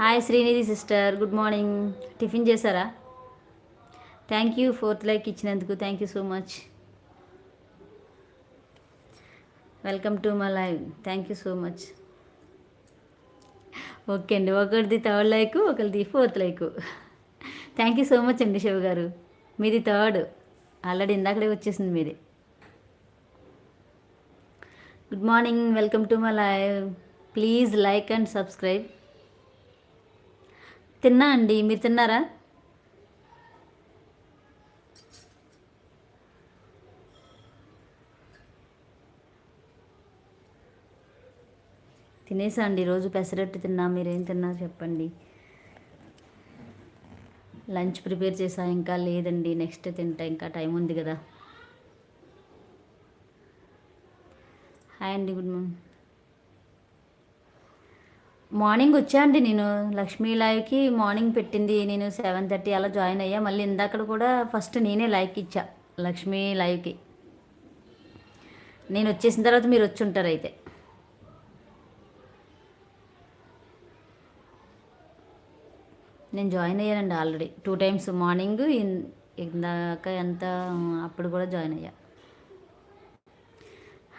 Hi Srinidhi sister, good morning. Tiffin చేశారా? Thank you 4th like ఇచ్చినందుకు. Thank you so much. Welcome to my live. Thank you so much. Okay అండి, ఒకరిది 3rd like, ఒకరిది 4th like. Thank you so much అండి శివ గారు. మీది 3rd, already ఇందాకడే వచ్చేసింది మీది. Good morning, welcome to my live. Please like and subscribe. తిన్నా అండి, మీరు తిన్నారా? తినేసా అండి, ఈరోజు పెసరట్టు తిన్నా. మీరేం తిన్నారు చెప్పండి. లంచ్ ప్రిపేర్ చేసా, ఇంకా లేదండి, నెక్స్ట్ తింటా, ఇంకా టైం ఉంది కదా. హాయ్ అండి, గుడ్ మార్నింగ్. మార్నింగ్ వచ్చా అండి నేను లక్ష్మీ లైవ్కి. మార్నింగ్ పెట్టింది, నేను 7:30 అలా జాయిన్ అయ్యా. మళ్ళీ ఇందాక కూడా ఫస్ట్ నేనే లైక్ ఇచ్చా లక్ష్మీ లైవ్కి. నేను వచ్చేసిన తర్వాత మీరు వచ్చి ఉంటారు అయితే. నేను జాయిన్ అయ్యానండి ఆల్రెడీ 2 times. మార్నింగ్ ఇందాక ఎంత అప్పుడు కూడా జాయిన్ అయ్యా.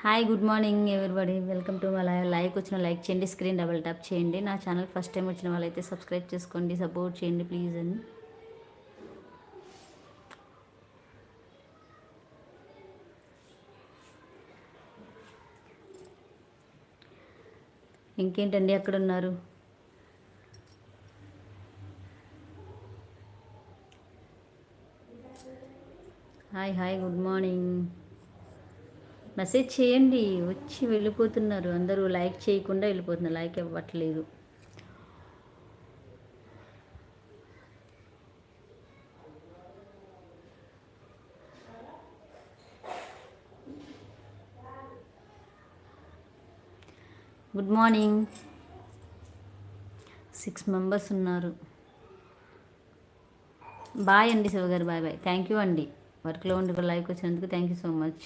Hi, good morning everybody. Welcome to my live. Like వచ్చిన లైక్ చేయండి, స్క్రీన్ డబుల్ ట్యాప్ చేయండి. నా ఛానల్ ఫస్ట్ టైం వచ్చిన వాళ్ళైతే సబ్స్క్రైబ్ చేసుకోండి, సపోర్ట్ చేయండి ప్లీజ్ అని. ఇంకేంటండి, ఎక్కడ ఉన్నారు? Hi hi, good morning. Message చేయండి. వచ్చి వెళ్ళిపోతున్నారు అందరూ, లైక్ చేయకుండా వెళ్ళిపోతున్నారు, లైక్ ఇవ్వట్లేదు. Good morning. 6 members ఉన్నారు. బాయ్ అండి శివ గారు, బాయ్ బాయ్. థ్యాంక్ యూ అండి, వర్క్లో ఉండి కూడా లైక్ వచ్చినందుకు thank you so much.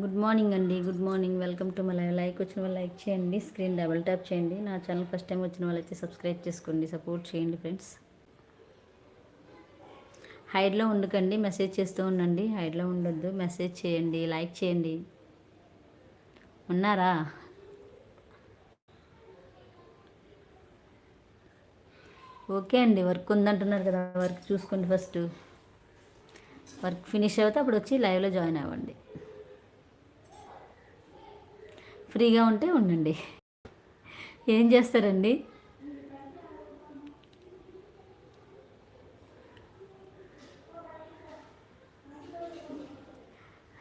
Good morning అండి, good morning. Welcome to my live. Like వచ్చిన వాళ్ళు లైక్ చేయండి, స్క్రీన్ డబుల్ ట్యాప్ చేయండి. నా ఛానల్ ఫస్ట్ టైం వచ్చిన వాళ్ళైతే సబ్స్క్రైబ్ చేసుకోండి, సపోర్ట్ చేయండి ఫ్రెండ్స్. హైడ్లో ఉండకండి, మెసేజ్ చేస్తూ ఉండండి. హైడ్లో ఉండొద్దు, మెసేజ్ చేయండి, లైక్ చేయండి. ఉన్నారా? ఓకే అండి, వర్క్ ఉందంటున్నారు కదా, వర్క్ చూసుకోండి ఫస్ట్. వర్క్ ఫినిష్ అవుతే అప్పుడు వచ్చి లైవ్లో జాయిన్ అవ్వండి. ఫ్రీగా ఉంటే ఉండండి. ఏం చేస్తారండి?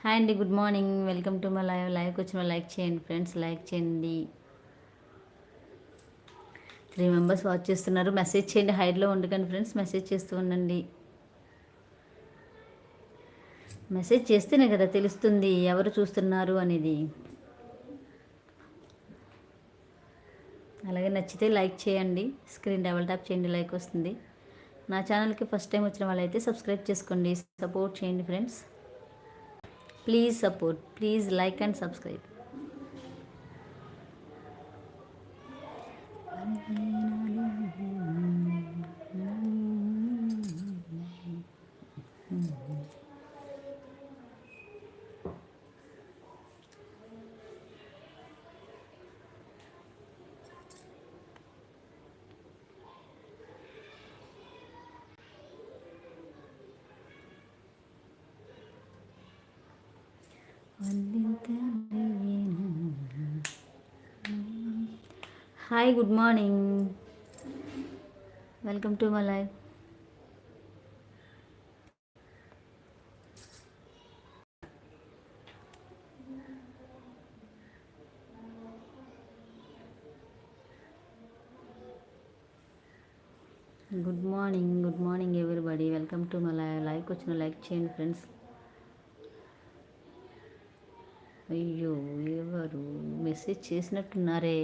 హాయ్ అండి, good morning. Welcome to my live. లైవ్కి వచ్చిన లైక్ చేయండి ఫ్రెండ్స్, లైక్ చేయండి. 3 members వాచ్ చేస్తున్నారు. మెసేజ్ చేయండి, హైడ్లో ఉండకండి ఫ్రెండ్స్, మెసేజ్ చేస్తూ ఉండండి. మెసేజ్ చేస్తేనే కదా తెలుస్తుంది ఎవరు చూస్తున్నారు అనేది. అలాగే నచ్చితే లైక్ చేయండి, స్క్రీన్ డబుల్ ట్యాప్ చేయండి, లైక్ వస్తుంది. నా ఛానల్కి ఫస్ట్ టైం వచ్చిన వాళ్ళైతే సబ్స్క్రైబ్ చేసుకోండి, సపోర్ట్ చేయండి friends. Please support, please like and subscribe. Hi, good morning. Welcome to my live. Good morning, good morning everybody. Welcome to my live. Like వచ్చిన like చేయండి ఫ్రెండ్స్. అయ్యో, ఎవరు మెసేజ్ చేసినట్టున్నారే?